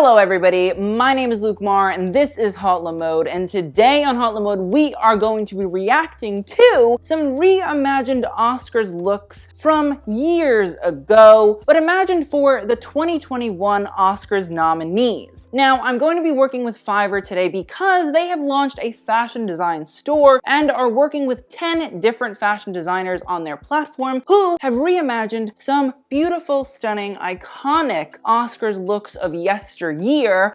Hello everybody, my name is Luke Marr and this is Hot Mode, and today on Hot Mode we are going to be reacting to some reimagined Oscars looks from years ago, but imagined for the 2021 Oscars nominees. Now, I'm going to be working with Fiverr today because they have launched a fashion design store and are working with 10 different fashion designers on their platform who have reimagined some beautiful, stunning, iconic Oscars looks of yesteryear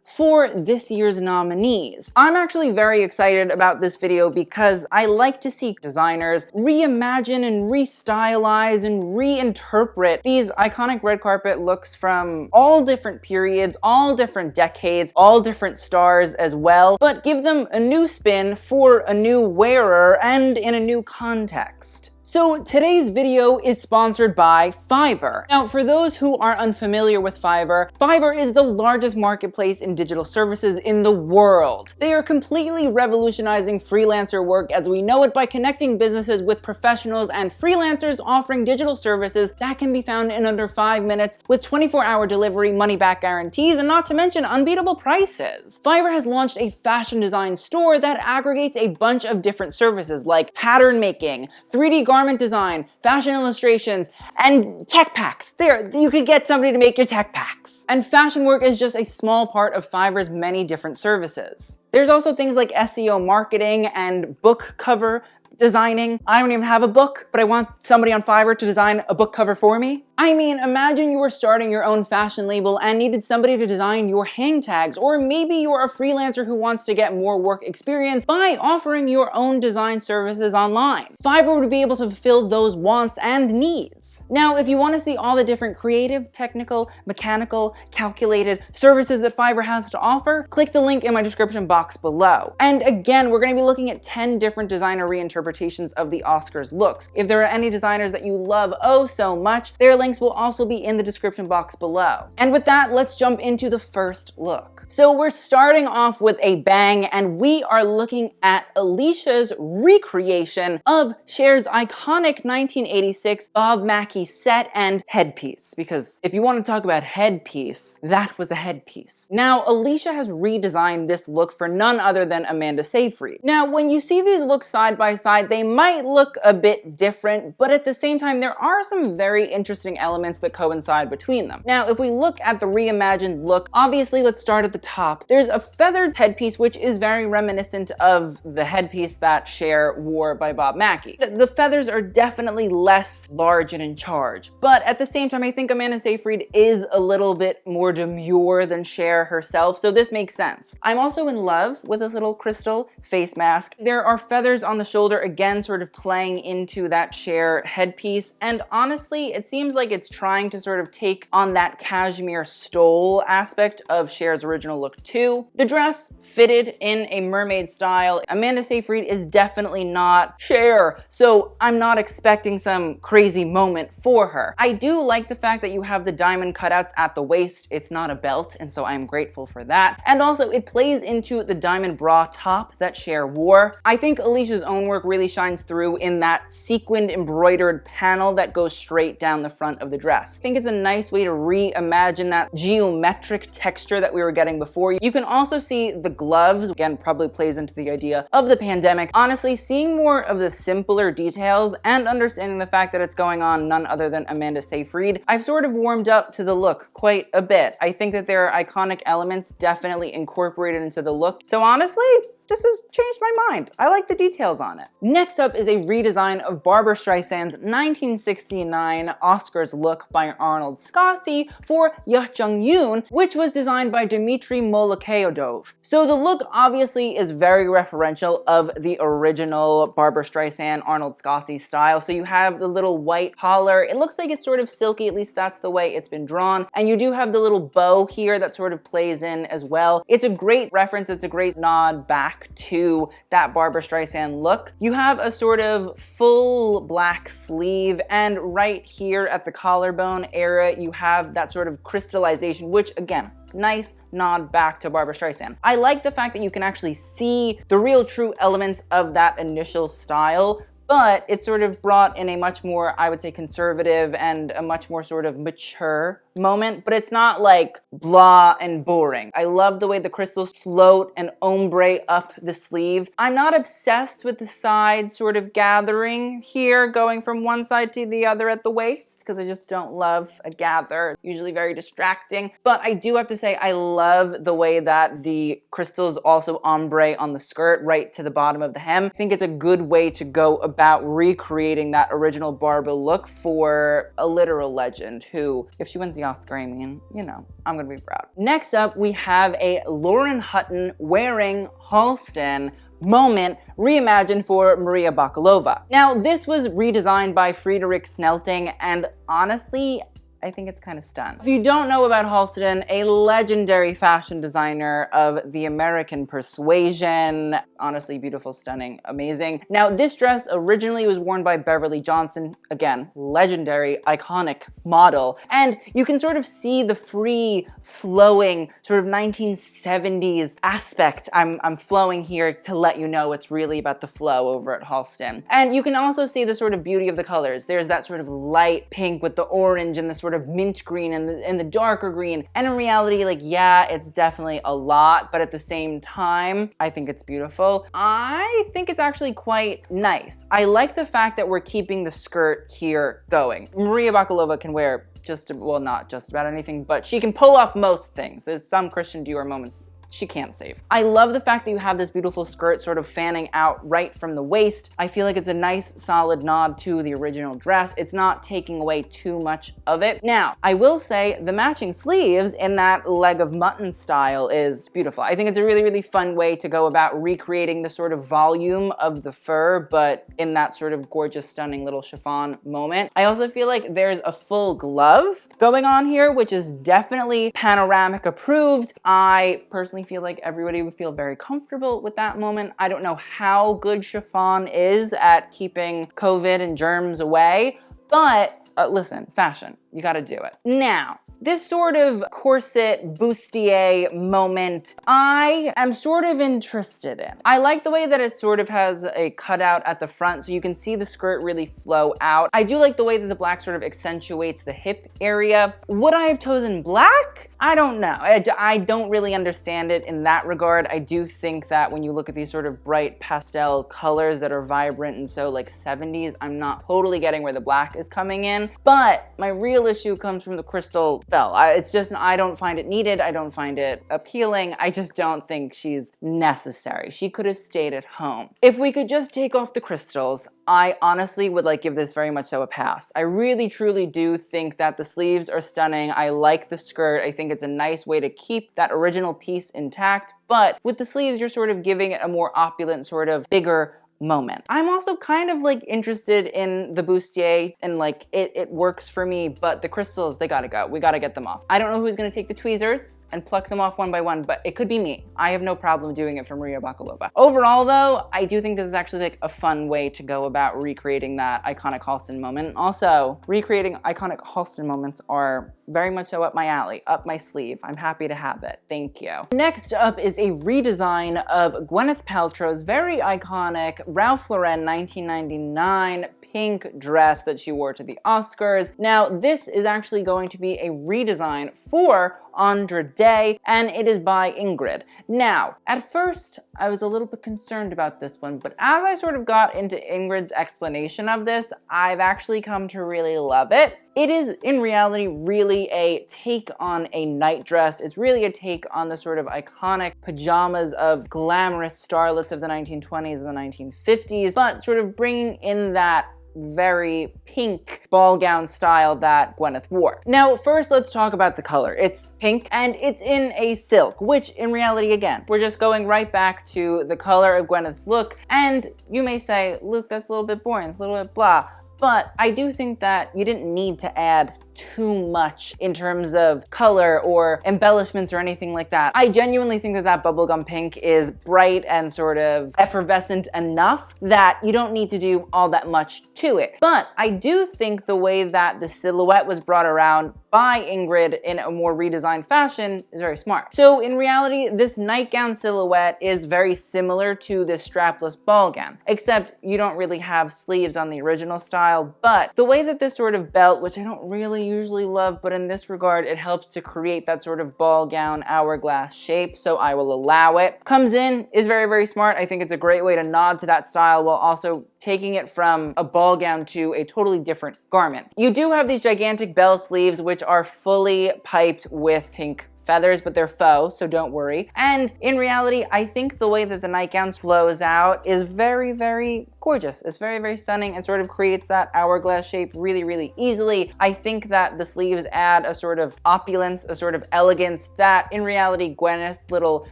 for this year's nominees. I'm actually very excited about this video because I like to see designers reimagine and restylize and reinterpret these iconic red carpet looks from all different periods, all different decades, all different stars as well, but give them a new spin for a new wearer and in a new context. So today's video is sponsored by Fiverr. Now, for those who are unfamiliar with Fiverr, Fiverr is the largest marketplace in digital services in the world. They are completely revolutionizing freelancer work as we know it by connecting businesses with professionals and freelancers offering digital services that can be found in under 5 minutes with 24-hour delivery, money-back guarantees, and not to mention unbeatable prices. Fiverr has launched a fashion design store that aggregates a bunch of different services like pattern making, 3D garment design, fashion illustrations, and tech packs. There, you could get somebody to make your tech packs. And fashion work is just a small part of Fiverr's many different services. There's also things like SEO marketing and book cover designing. I don't even have a book, but I want somebody on Fiverr to design a book cover for me. I mean, imagine you were starting your own fashion label and needed somebody to design your hang tags, or maybe you're a freelancer who wants to get more work experience by offering your own design services online. Fiverr would be able to fulfill those wants and needs. Now, if you want to see all the different creative, technical, mechanical, calculated services that Fiverr has to offer, click the link in my description box below. And again, we're going to be looking at 10 different designer reinterpretations of the Oscars looks. If there are any designers that you love oh so much, their links will also be in the description box below. And with that, let's jump into the first look. So we're starting off with a bang, and we are looking at Alicia's recreation of Cher's iconic 1986 Bob Mackie set and headpiece, because if you want to talk about headpiece, that was a headpiece. Now, Alicia has redesigned this look for none other than Amanda Seyfried. Now, when you see these looks side by side, they might look a bit different, but at the same time, there are some very interesting elements that coincide between them. Now, if we look at the reimagined look, obviously let's start at the top. There's a feathered headpiece, which is very reminiscent of the headpiece that Cher wore by Bob Mackie. The feathers are definitely less large and in charge, but at the same time, I think Amanda Seyfried is a little bit more demure than Cher herself, so this makes sense. I'm also in love with this little crystal face mask. There are feathers on the shoulder, again, sort of playing into that Cher headpiece, and honestly, it seems like it's trying to sort of take on that cashmere stole aspect of Cher's original look too. The dress fitted in a mermaid style. Amanda Seyfried is definitely not Cher, so I'm not expecting some crazy moment for her. I do like the fact that you have the diamond cutouts at the waist. It's not a belt, and so I'm grateful for that. And also, it plays into the diamond bra top that Cher wore. I think Alicia's own work really shines through in that sequined embroidered panel that goes straight down the front of the dress. I think it's a nice way to reimagine that geometric texture that we were getting before. You can also see the gloves, again, probably plays into the idea of the pandemic. Honestly, seeing more of the simpler details and understanding the fact that it's going on none other than Amanda Seyfried, I've sort of warmed up to the look quite a bit. I think that there are iconic elements definitely incorporated into the look. So honestly, this has changed my mind. I like the details on it. Next up is a redesign of Barbra Streisand's 1969 Oscars look by Arnold Scaas for Yoon, which was designed by Dmitry Molokhodov. So the look obviously is very referential of the original Barbra Streisand Arnold Scaas style. So you have the little white collar. It looks like it's sort of silky, at least that's the way it's been drawn. And you do have the little bow here that sort of plays in as well. It's a great reference. It's a great nod back to that Barbra Streisand look. You have a sort of full black sleeve, and right here at the collarbone area, you have that sort of crystallization, which again, nice nod back to Barbra Streisand. I like the fact that you can actually see the real true elements of that initial style, but it's sort of brought in a much more, I would say, conservative and a much more sort of mature moment, but it's not like blah and boring. I love the way the crystals float and ombre up the sleeve. I'm not obsessed with the side sort of gathering here, going from one side to the other at the waist, because I just don't love a gather. It's usually very distracting. But I do have to say, I love the way that the crystals also ombre on the skirt right to the bottom of the hem. I think it's a good way to go about recreating that original Barbara look for a literal legend who, if she wins the Oscar, I mean, you know, I'm gonna be proud. Next up, we have a Lauren Hutton wearing Halston moment reimagined for Maria Bakalova. Now, this was redesigned by Friedrich Snelting, and honestly, I think it's kind of stunned. If you don't know about Halston, a legendary fashion designer of the American persuasion, honestly beautiful, stunning, amazing. Now, this dress originally was worn by Beverly Johnson, again, legendary, iconic model, and you can sort of see the free flowing sort of 1970s aspect. I'm flowing here to let you know it's really about the flow over at Halston. And you can also see the sort of beauty of the colors. There's that sort of light pink with the orange and the sort of mint green and the darker green. And in reality, like, yeah, it's definitely a lot, but at the same time, I think it's beautiful. I think it's actually quite nice. I like the fact that we're keeping the skirt here going. Maria Bakalova can wear well, not just about anything, but she can pull off most things. There's some Christian Dior moments she can't save. I love the fact that you have this beautiful skirt sort of fanning out right from the waist. I feel like it's a nice solid nod to the original dress. It's not taking away too much of it. Now, I will say the matching sleeves in that leg of mutton style is beautiful. I think it's a really, really fun way to go about recreating the sort of volume of the fur, but in that sort of gorgeous, stunning little chiffon moment. I also feel like there's a full glove going on here, which is definitely panoramic approved. I personally feel like everybody would feel very comfortable with that moment. I don't know how good chiffon is at keeping COVID and germs away, but listen, fashion, you gotta do it. Now, this sort of corset bustier moment, I am sort of interested in. I like the way that it sort of has a cutout at the front so you can see the skirt really flow out. I do like the way that the black sort of accentuates the hip area. Would I have chosen black? I don't know. I don't really understand it in that regard. I do think that when you look at these sort of bright pastel colors that are vibrant and so like 70s, I'm not totally getting where the black is coming in. But my real issue comes from the crystal bell. It's just, I don't find it needed. I don't find it appealing. I just don't think she's necessary. She could have stayed at home. If we could just take off the crystals, I honestly would like give this very much so a pass. I really truly do think that the sleeves are stunning. I like the skirt. I think it's a nice way to keep that original piece intact, but with the sleeves, you're sort of giving it a more opulent, sort of bigger moment. I'm also kind of like interested in the bustier and like it works for me, but the crystals, they gotta go. We gotta get them off. I don't know who's gonna take the tweezers and pluck them off one by one, but it could be me. I have no problem doing it for Maria Bakalova. Overall though, I do think this is actually like a fun way to go about recreating that iconic Halston moment. Also, recreating iconic Halston moments are very much so up my alley, up my sleeve. I'm happy to have it. Thank you. Next up is a redesign of Gwyneth Paltrow's very iconic Ralph Lauren 1999 pink dress that she wore to the Oscars. Now, this is actually going to be a redesign for Andra Day, and it is by Ingrid. Now, at first, I was a little bit concerned about this one, but as I sort of got into Ingrid's explanation of this, I've actually come to really love it. It is, in reality, really a take on a night dress. It's really a take on the sort of iconic pajamas of glamorous starlets of the 1920s and the 1950s, but sort of bringing in that very pink ball gown style that Gwenyth wore. Now, first, let's talk about the color. It's pink and it's in a silk, which in reality, again, we're just going right back to the color of Gwenyth's look. And you may say, Luke, that's a little bit boring, it's a little bit blah. But I do think that you didn't need to add too much in terms of color or embellishments or anything like that. I genuinely think that that bubblegum pink is bright and sort of effervescent enough that you don't need to do all that much to it. But I do think the way that the silhouette was brought around by Ingrid in a more redesigned fashion is very smart. So in reality, this nightgown silhouette is very similar to this strapless ball gown, except you don't really have sleeves on the original style, but the way that this sort of belt, which I don't really usually love, but in this regard, it helps to create that sort of ball gown hourglass shape, so I will allow it. Comes in, is very, very smart. I think it's a great way to nod to that style while also taking it from a ball gown to a totally different garment. You do have these gigantic bell sleeves, which are fully piped with pink feathers, but they're faux, so don't worry. And in reality, I think the way that the nightgown flows out is very, very gorgeous. It's very, very stunning and sort of creates that hourglass shape really, really easily. I think that the sleeves add a sort of opulence, a sort of elegance that in reality Gwenyth's little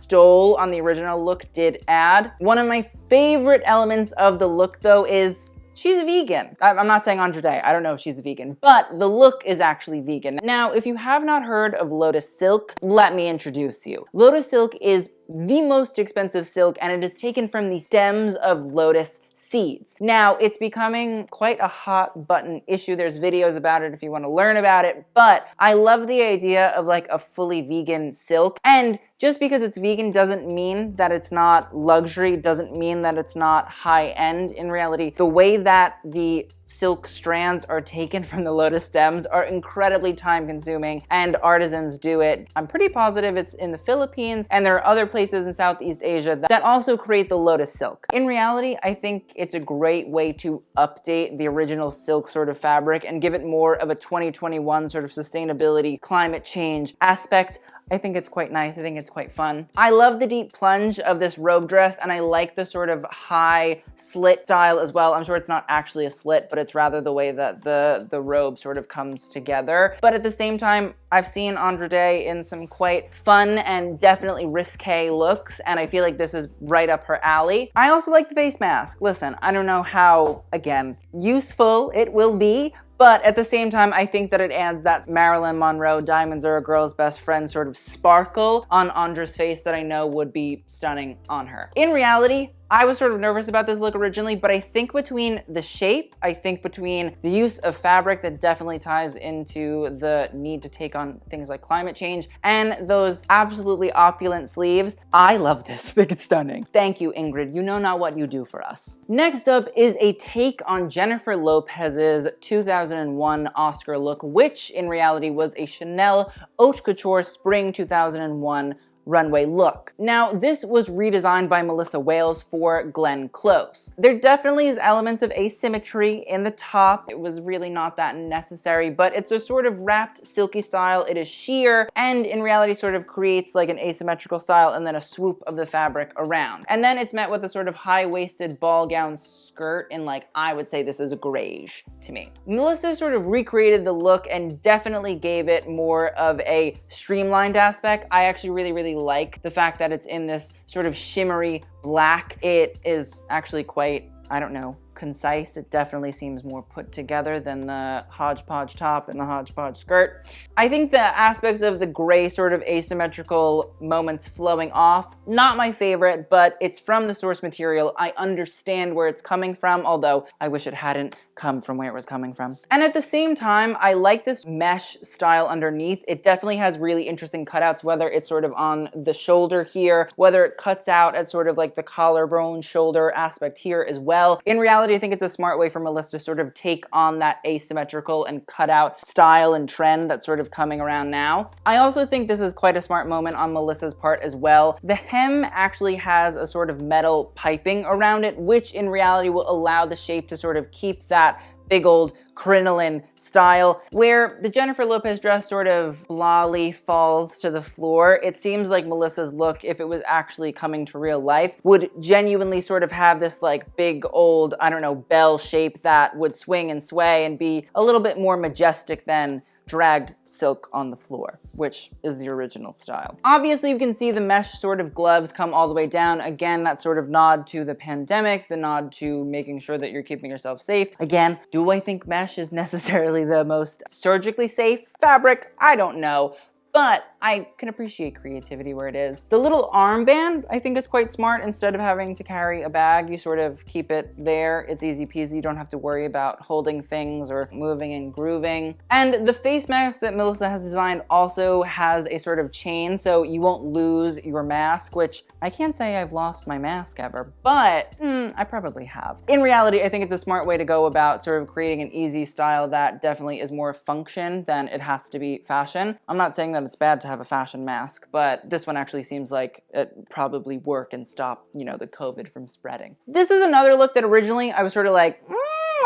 stole on the original look did add. One of my favorite elements of the look though is she's a vegan. I'm not saying Andre Day, I don't know if she's a vegan, but the look is actually vegan. Now, if you have not heard of Lotus Silk, let me introduce you. Lotus Silk is the most expensive silk, and it is taken from the stems of lotus seeds. Now, it's becoming quite a hot button issue. There's videos about it if you want to learn about it, but I love the idea of like a fully vegan silk. And just because it's vegan doesn't mean that it's not luxury, doesn't mean that it's not high end. In reality, the way that the silk strands are taken from the lotus stems are incredibly time consuming, and artisans do it. I'm pretty positive it's in the Philippines, and there are other places in Southeast Asia that also create the lotus silk. In reality, I think it's a great way to update the original silk sort of fabric and give it more of a 2021 sort of sustainability, climate change aspect. I think it's quite nice. I think it's quite fun. I love the deep plunge of this robe dress, and I like the sort of high slit style as well. I'm sure it's not actually a slit, but it's rather the way that the robe sort of comes together. But at the same time, I've seen Andre Day in some quite fun and definitely risque looks, and I feel like this is right up her alley. I also like the face mask. Listen, I don't know how, again, useful it will be, but at the same time, I think that it adds that Marilyn Monroe, diamonds are a girl's best friend sort of sparkle on Andre's face that I know would be stunning on her. In reality, I was sort of nervous about this look originally, but I think between the shape, I think between the use of fabric that definitely ties into the need to take on things like climate change, and those absolutely opulent sleeves, I love this. I think it's stunning. Thank you, Ingrid. You know not what you do for us. Next up is a take on Jennifer Lopez's 2001 Oscar look, which in reality was a Chanel Haute Couture Spring 2001 runway look. Now, this was redesigned by Melissa Wales for Glenn Close. There definitely is elements of asymmetry in the top. It was really not that necessary, but it's a sort of wrapped silky style. It is sheer, and in reality sort of creates like an asymmetrical style and then a swoop of the fabric around. And then it's met with a sort of high-waisted ball gown skirt in like, I would say this is a greige to me. Melissa sort of recreated the look and definitely gave it more of a streamlined aspect. I actually really like the fact that it's in this sort of shimmery black. It is actually quite, I don't know, concise. It definitely seems more put together than the hodgepodge top and the hodgepodge skirt. I think the aspects of the gray sort of asymmetrical moments flowing off, not my favorite, but it's from the source material. I understand where it's coming from, although I wish it hadn't come from where it was coming from. And at the same time, I like this mesh style underneath. It definitely has really interesting cutouts, whether it's sort of on the shoulder here, whether it cuts out at sort of like the collarbone shoulder aspect here as well. In reality, I think it's a smart way for Melissa to sort of take on that asymmetrical and cutout style and trend that's sort of coming around now. I also think this is quite a smart moment on Melissa's part as well. The hem actually has a sort of metal piping around it, which in reality will allow the shape to sort of keep that big old crinoline style. Where the Jennifer Lopez dress sort of blahly falls to the floor, it seems like Melissa's look, if it was actually coming to real life, would genuinely sort of have this like big old, I don't know, bell shape that would swing and sway and be a little bit more majestic than dragged silk on the floor, which is the original style. Obviously, you can see the mesh sort of gloves come all the way down. Again, that sort of nod to the pandemic, the nod to making sure that you're keeping yourself safe. Again, do I think mesh is necessarily the most surgically safe fabric? I don't know. But I can appreciate creativity where it is. The little armband, I think, is quite smart. Instead of having to carry a bag, you sort of keep it there. It's easy peasy. You don't have to worry about holding things or moving and grooving. And the face mask that Melissa has designed also has a sort of chain, so you won't lose your mask, which I can't say I've lost my mask ever, but I probably have. In reality, I think it's a smart way to go about sort of creating an easy style that definitely is more function than it has to be fashion. I'm not saying that it's bad to have a fashion mask, but this one actually seems like it probably work and stop, you know, the COVID from spreading. This is another look that originally I was sort of like,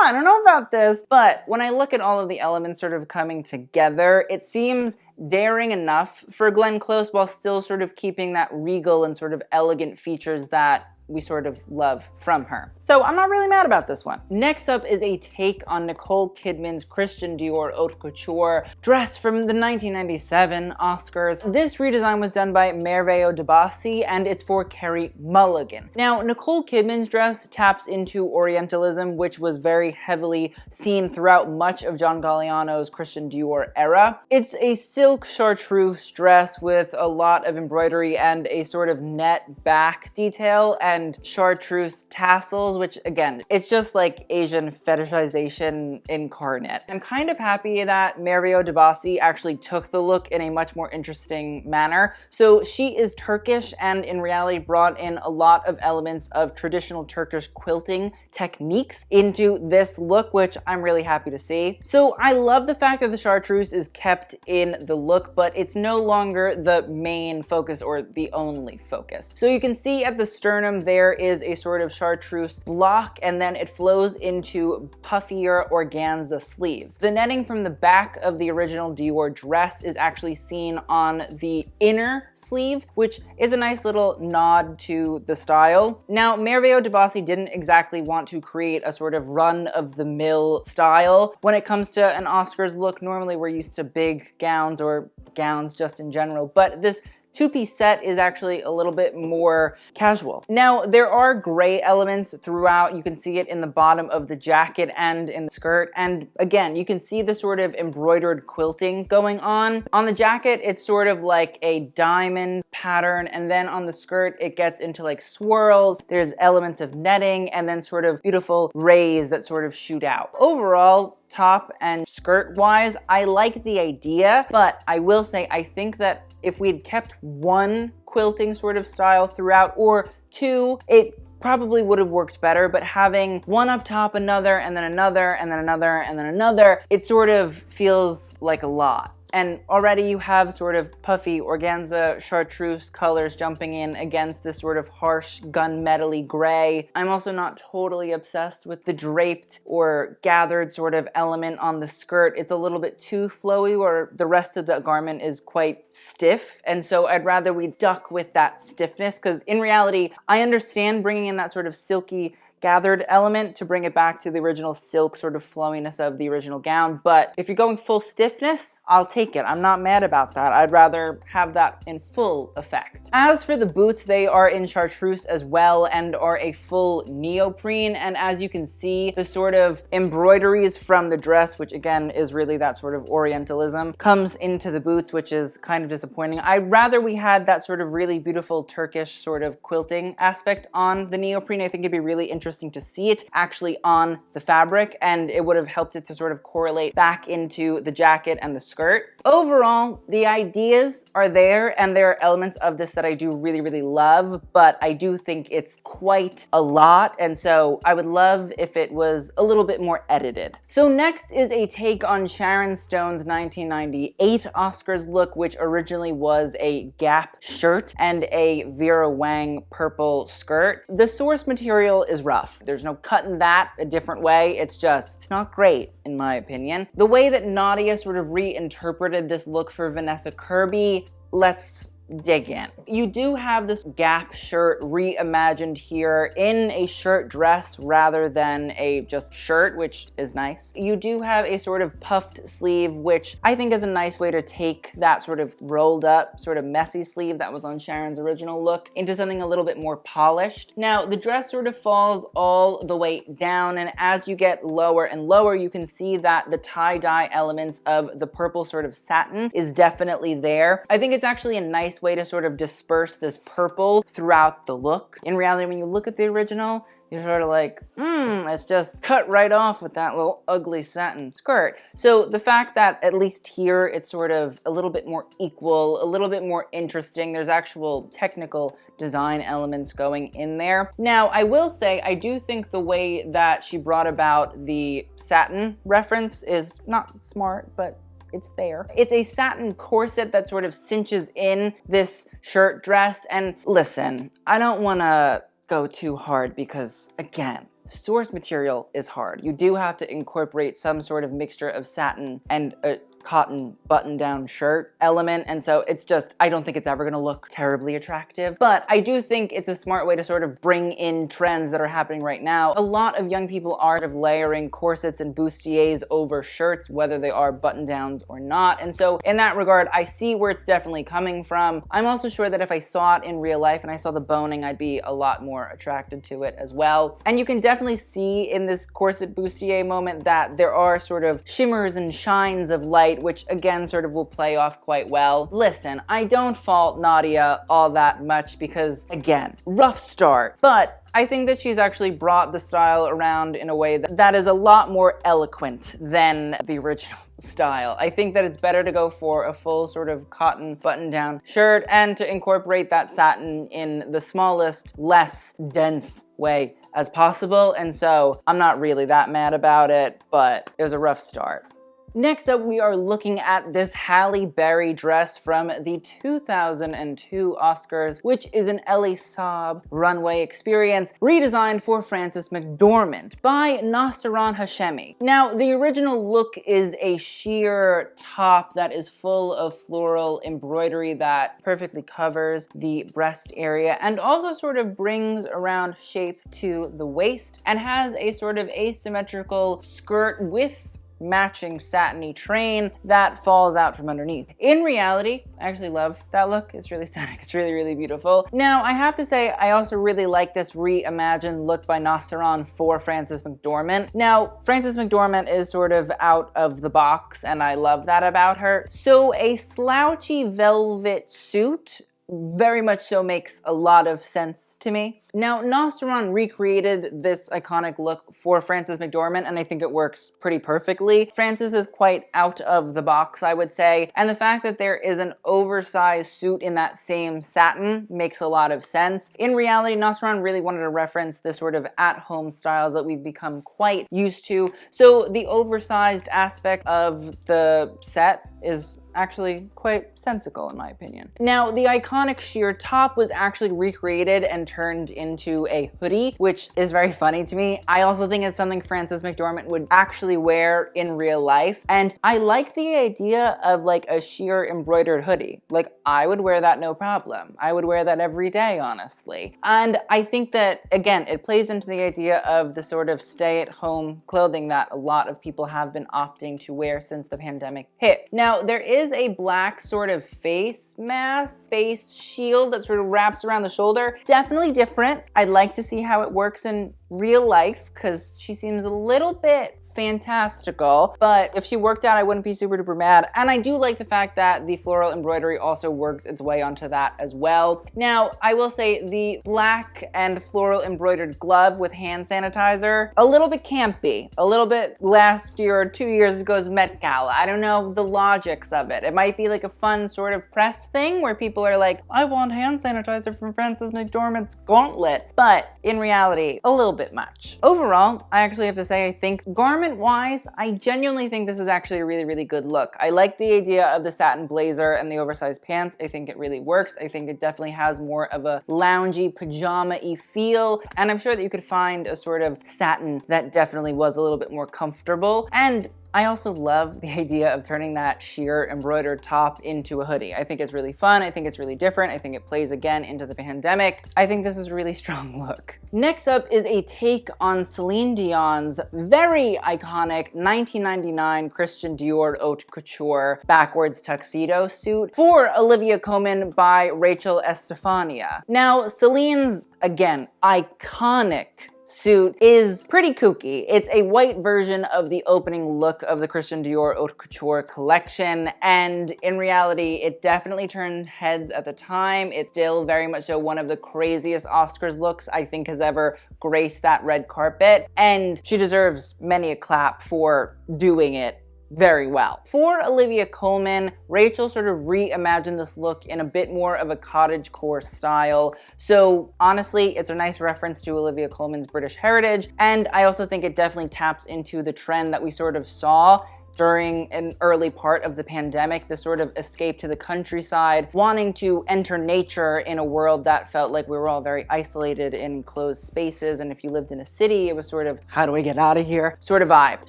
I don't know about this, but when I look at all of the elements sort of coming together, it seems daring enough for Glenn Close while still sort of keeping that regal and sort of elegant features that we sort of love from her. So I'm not really mad about this one. Next up is a take on Nicole Kidman's Christian Dior Haute Couture dress from the 1997 Oscars. This redesign was done by Merveille de Bassi and it's for Carey Mulligan. Now, Nicole Kidman's dress taps into Orientalism, which was very heavily seen throughout much of John Galliano's Christian Dior era. It's a silk chartreuse dress with a lot of embroidery and a sort of net back detail and chartreuse tassels, which again, it's just like Asian fetishization incarnate. I'm kind of happy that Merveille de Bassi actually took the look in a much more interesting manner. So she is Turkish and in reality brought in a lot of elements of traditional Turkish quilting techniques into this look, which I'm really happy to see. So I love the fact that the chartreuse is kept in the look, but it's no longer the main focus or the only focus. So you can see at the sternum there is a sort of chartreuse block and then it flows into puffier organza sleeves. The netting from the back of the original Dior dress is actually seen on the inner sleeve, which is a nice little nod to the style. Now, Merveille de Bassi didn't exactly want to create a sort of run-of-the-mill style. When it comes to an Oscars look, normally we're used to big gowns or gowns just in general, but this two-piece set is actually a little bit more casual. Now, there are gray elements throughout. You can see it in the bottom of the jacket and in the skirt. And again, you can see the sort of embroidered quilting going on. On the jacket, it's sort of like a diamond pattern. And then on the skirt, it gets into like swirls. There's elements of netting and then sort of beautiful rays that sort of shoot out. Overall, top and skirt wise, I like the idea, but I will say, I think that if we'd kept one quilting sort of style throughout or two, it probably would have worked better, but having one up top, another, and then another, and then another, and then another, it sort of feels like a lot. And already you have sort of puffy organza chartreuse colors jumping in against this sort of harsh gunmetal-y gray. I'm also not totally obsessed with the draped or gathered sort of element on the skirt. It's a little bit too flowy where the rest of the garment is quite stiff. And so I'd rather we duck with that stiffness because in reality, I understand bringing in that sort of silky gathered element to bring it back to the original silk sort of flowiness of the original gown. But if you're going full stiffness, I'll take it. I'm not mad about that. I'd rather have that in full effect. As for the boots, they are in chartreuse as well and are a full neoprene. And as you can see, the sort of embroideries from the dress, which again is really that sort of Orientalism, comes into the boots, which is kind of disappointing. I'd rather we had that sort of really beautiful Turkish sort of quilting aspect on the neoprene. I think it'd be really interesting to see it actually on the fabric and it would have helped it to sort of correlate back into the jacket and the skirt. Overall, the ideas are there and there are elements of this that I do really, really love, but I do think it's quite a lot. And so I would love if it was a little bit more edited. So next is a take on Sharon Stone's 1998 Oscars look, which originally was a Gap shirt and a Vera Wang purple skirt. The source material is rough. There's no cutting that a different way. It's just not great, in my opinion. The way that Nadia sort of reinterpreted this look for Vanessa Kirby, let's dig in. You do have this Gap shirt reimagined here in a shirt dress rather than a just shirt, which is nice. You do have a sort of puffed sleeve, which I think is a nice way to take that sort of rolled up, sort of messy sleeve that was on Sharon's original look into something a little bit more polished. Now, the dress sort of falls all the way down, and as you get lower and lower, you can see that the tie-dye elements of the purple sort of satin is definitely there. I think it's actually a nice way to sort of disperse this purple throughout the look. In reality, when you look at the original, you're sort of like, it's just cut right off with that little ugly satin skirt. So the fact that at least here it's sort of a little bit more equal, a little bit more interesting, there's actual technical design elements going in there. Now, I will say, I do think the way that she brought about the satin reference is not smart, but it's there. It's a satin corset that sort of cinches in this shirt dress. And listen, I don't wanna go too hard because, again, source material is hard. You do have to incorporate some sort of mixture of satin and a cotton button-down shirt element, and so it's just, I don't think it's ever gonna look terribly attractive, but I do think it's a smart way to sort of bring in trends that are happening right now. A lot of young people are sort of layering corsets and bustiers over shirts, whether they are button-downs or not, and so in that regard, I see where it's definitely coming from. I'm also sure that if I saw it in real life and I saw the boning, I'd be a lot more attracted to it as well. And you can definitely see in this corset bustier moment that there are sort of shimmers and shines of light, which again sort of will play off quite well. Listen, I don't fault Nadia all that much because, again, rough start, but I think that she's actually brought the style around in a way that is a lot more eloquent than the original style. I think that it's better to go for a full sort of cotton button-down shirt and to incorporate that satin in the smallest, less dense way as possible, and so I'm not really that mad about it, but it was a rough start. Next up, we are looking at this Halle Berry dress from the 2002 Oscars, which is an Elie Saab runway experience redesigned for Frances McDormand by Nasseran Hashemi. Now, the original look is a sheer top that is full of floral embroidery that perfectly covers the breast area and also sort of brings around shape to the waist and has a sort of asymmetrical skirt with matching satiny train that falls out from underneath. In reality, I actually love that look. It's really stunning. It's really, really beautiful. Now, I have to say, I also really like this reimagined look by Nasseran for Frances McDormand. Now, Frances McDormand is sort of out of the box, and I love that about her. So a slouchy velvet suit very much so makes a lot of sense to me. Now, Nasseran recreated this iconic look for Frances McDormand, and I think it works pretty perfectly. Frances is quite out of the box, I would say, and the fact that there is an oversized suit in that same satin makes a lot of sense. In reality, Nasseran really wanted to reference this sort of at-home styles that we've become quite used to, so the oversized aspect of the set is actually quite sensical in my opinion. Now, the iconic sheer top was actually recreated and turned into a hoodie, which is very funny to me. I also think it's something Frances McDormand would actually wear in real life, and I like the idea of like a sheer embroidered hoodie. Like, I would wear that no problem. I would wear that every day, honestly. And I think that, again, it plays into the idea of the sort of stay-at-home clothing that a lot of people have been opting to wear since the pandemic hit. Now, there is a black sort of face mask, face shield that sort of wraps around the shoulder. Definitely different. I'd like to see how it works in real life because she seems a little bit fantastical, but if she worked out, I wouldn't be super duper mad. And I do like the fact that the floral embroidery also works its way onto that as well. Now, I will say the black and floral embroidered glove with hand sanitizer, a little bit campy, a little bit last year or 2 years ago's Met Gala. I don't know the logics of it. It might be like a fun sort of press thing where people are like, I want hand sanitizer from Frances McDormand's gauntlet, but in reality, a little bit much. Overall, I actually have to say, I think garment-wise, I genuinely think this is actually a really, really good look. I like the idea of the satin blazer and the oversized pants. I think it really works. I think it definitely has more of a loungy, pajama-y feel, and I'm sure that you could find a sort of satin that definitely was a little bit more comfortable. And I also love the idea of turning that sheer embroidered top into a hoodie. I think it's really fun. I think it's really different. I think it plays again into the pandemic. I think this is a really strong look. Next up is a take on Celine Dion's very iconic 1999 Christian Dior haute couture backwards tuxedo suit for Olivia Colman by Rachel Estefania. Now, Celine's, again, iconic suit is pretty kooky. It's a white version of the opening look of the Christian Dior haute couture collection, and in reality, it definitely turned heads at the time. It's still very much so one of the craziest Oscars looks I think has ever graced that red carpet, and she deserves many a clap for doing it very well. For Olivia Colman, Rachel sort of reimagined this look in a bit more of a cottagecore style. So honestly, it's a nice reference to Olivia Colman's British heritage, and I also think it definitely taps into the trend that we sort of saw during an early part of the pandemic, the sort of escape to the countryside, wanting to enter nature in a world that felt like we were all very isolated in closed spaces, and if you lived in a city, it was sort of, how do I get out of here sort of vibe.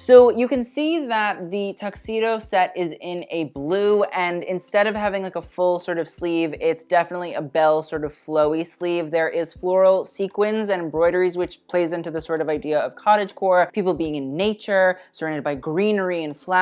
So you can see that the tuxedo set is in a blue, and instead of having like a full sort of sleeve, it's definitely a bell sort of flowy sleeve. There is floral sequins and embroideries, which plays into the sort of idea of cottagecore, people being in nature, surrounded by greenery and flowers,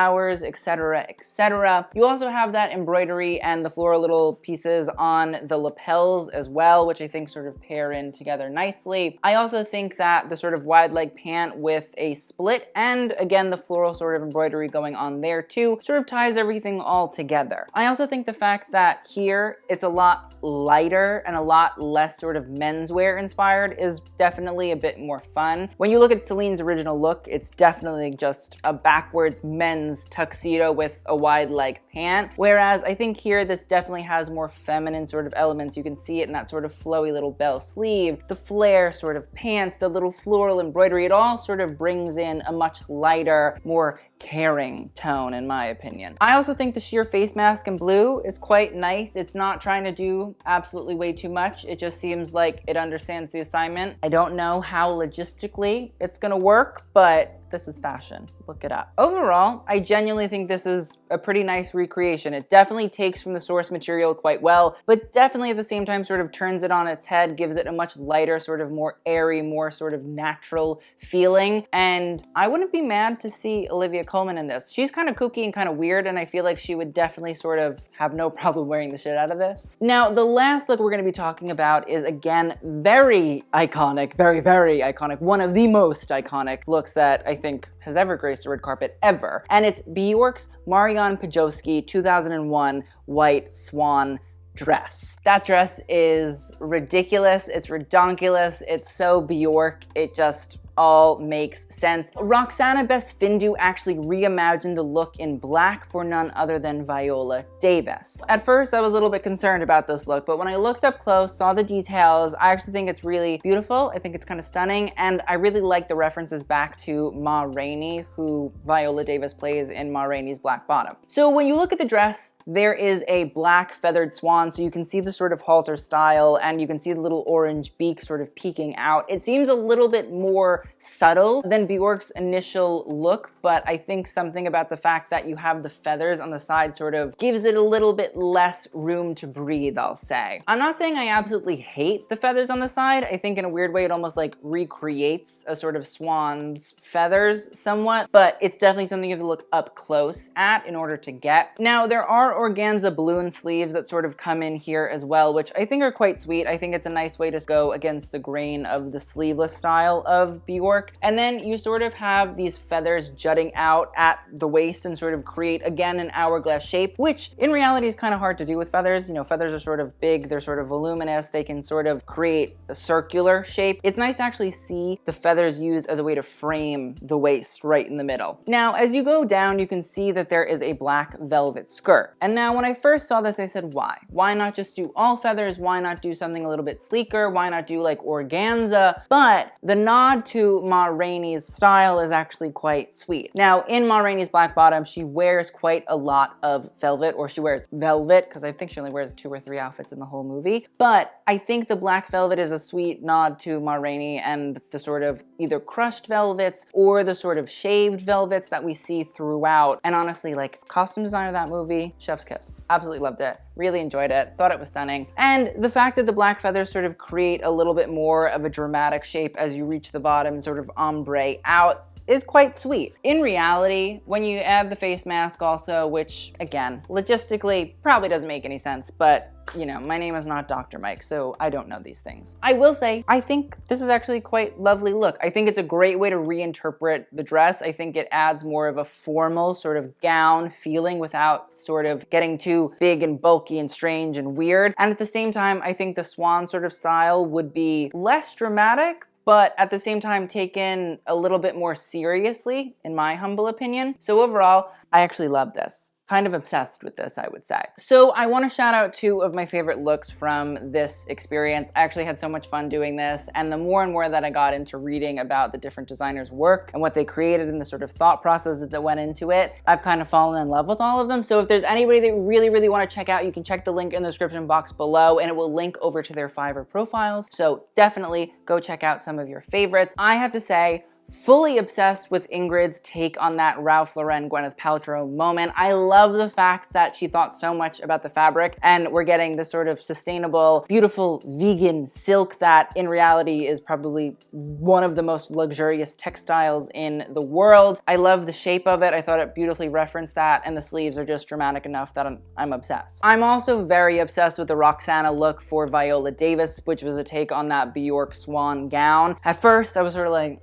etc., etc. You also have that embroidery and the floral little pieces on the lapels as well, which I think sort of pair in together nicely. I also think that the sort of wide leg pant with a split and again the floral sort of embroidery going on there too sort of ties everything all together. I also think the fact that here it's a lot lighter and a lot less sort of menswear inspired is definitely a bit more fun. When you look at Celine's original look, it's definitely just a backwards men's tuxedo with a wide leg pant, whereas I think here this definitely has more feminine sort of elements. You can see it in that sort of flowy little bell sleeve, the flare sort of pants, the little floral embroidery. It all sort of brings in a much lighter, more caring tone in my opinion. I also think the sheer face mask in blue is quite nice. It's not trying to do absolutely way too much. It just seems like it understands the assignment. I don't know how logistically it's gonna work, but this is fashion. Look it up. Overall, I genuinely think this is a pretty nice recreation. It definitely takes from the source material quite well, but definitely at the same time sort of turns it on its head, gives it a much lighter, sort of more airy, more sort of natural feeling. And I wouldn't be mad to see Olivia Colman in this. She's kind of kooky and kind of weird, and I feel like she would definitely sort of have no problem wearing the shit out of this. Now, the last look we're gonna be talking about is again, very iconic, very, very iconic. One of the most iconic looks that I think has ever graced a red carpet ever. And it's Björk's Marjan Pejoski 2001 white swan dress. That dress is ridiculous, it's redonkulous, it's so Björk, it just all makes sense. Roxana Besfindu actually reimagined the look in black for none other than Viola Davis. At first, I was a little bit concerned about this look, but when I looked up close, saw the details, I actually think it's really beautiful. I think it's kind of stunning, and I really like the references back to Ma Rainey, who Viola Davis plays in Ma Rainey's Black Bottom. So when you look at the dress, there is a black feathered swan, so you can see the sort of halter style, and you can see the little orange beak sort of peeking out. It seems a little bit more subtle than Björk's initial look, but I think something about the fact that you have the feathers on the side sort of gives it a little bit less room to breathe, I'll say. I'm not saying I absolutely hate the feathers on the side. I think in a weird way it almost like recreates a sort of swan's feathers somewhat, but it's definitely something you have to look up close at in order to get. Now, there are organza balloon sleeves that sort of come in here as well, which I think are quite sweet. I think it's a nice way to go against the grain of the sleeveless style of Björk. And then you sort of have these feathers jutting out at the waist and sort of create, again, an hourglass shape, which in reality is kind of hard to do with feathers. You know, feathers are sort of big, they're sort of voluminous, they can sort of create a circular shape. It's nice to actually see the feathers used as a way to frame the waist right in the middle. Now, as you go down, you can see that there is a black velvet skirt. And now when I first saw this, I said, why? Why not just do all feathers? Why not do something a little bit sleeker? Why not do like organza? But the nod to Ma Rainey's style is actually quite sweet. Now, in Ma Rainey's Black Bottom, she wears quite a lot of velvet, or she wears velvet, because I think she only wears 2 or 3 outfits in the whole movie. But I think the black velvet is a sweet nod to Ma Rainey and the sort of either crushed velvets or the sort of shaved velvets that we see throughout. And honestly, like, costume designer of that movie, chef's kiss. Absolutely loved it. Really enjoyed it. Thought it was stunning. And the fact that the black feathers sort of create a little bit more of a dramatic shape as you reach the bottom, sort of ombre out, is quite sweet. In reality, when you add the face mask also, which again, logistically probably doesn't make any sense, but you know, my name is not Dr. Mike, so I don't know these things. I will say, I think this is actually quite lovely look. I think it's a great way to reinterpret the dress. I think it adds more of a formal sort of gown feeling without sort of getting too big and bulky and strange and weird. And at the same time, I think the Swan sort of style would be less dramatic, but at the same time taken a little bit more seriously, in my humble opinion. So overall, I actually love this. Kind of obsessed with this, I would say. So I want to shout out 2 of my favorite looks from this experience. I actually had so much fun doing this, and the more and more that I got into reading about the different designers' work and what they created and the sort of thought process that went into it, I've kind of fallen in love with all of them. So if there's anybody that you really want to check out, you can check the link in the description box below, and it will link over to their Fiverr profiles. So definitely go check out some of your favorites. I have to say, fully obsessed with Ingrid's take on that Ralph Lauren Gwyneth Paltrow moment. I love the fact that she thought so much about the fabric, and we're getting this sort of sustainable, beautiful vegan silk that in reality is probably one of the most luxurious textiles in the world. I love the shape of it. I thought it beautifully referenced that, and the sleeves are just dramatic enough that I'm obsessed. I'm also very obsessed with the Roxana look for Viola Davis, which was a take on that Björk Swan gown. At first, I was sort of like,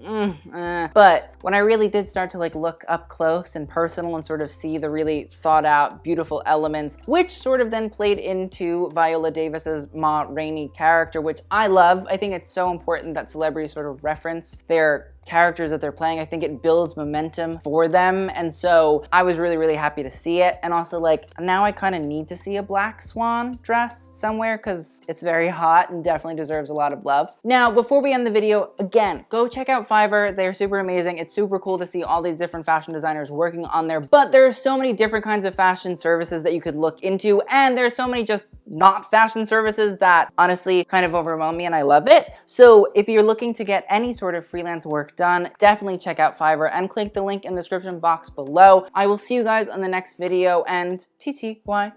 but when I really did start to like look up close and personal and sort of see the really thought out, beautiful elements, which sort of then played into Viola Davis's Ma Rainey character, which I love. I think it's so important that celebrities sort of reference their characters that they're playing. I think it builds momentum for them, and so I was really happy to see it. And also, like, now I kind of need to see a black swan dress somewhere because it's very hot and definitely deserves a lot of love. Now, before we end the video, again, go check out Fiverr. They're super amazing. It's super cool to see all these different fashion designers working on there, but there are so many different kinds of fashion services that you could look into, and there's so many just not fashion services that honestly kind of overwhelm me, and I love it. So if you're looking to get any sort of freelance work done, definitely check out Fiverr and click the link in the description box below. I will see you guys on the next video, and TTYL.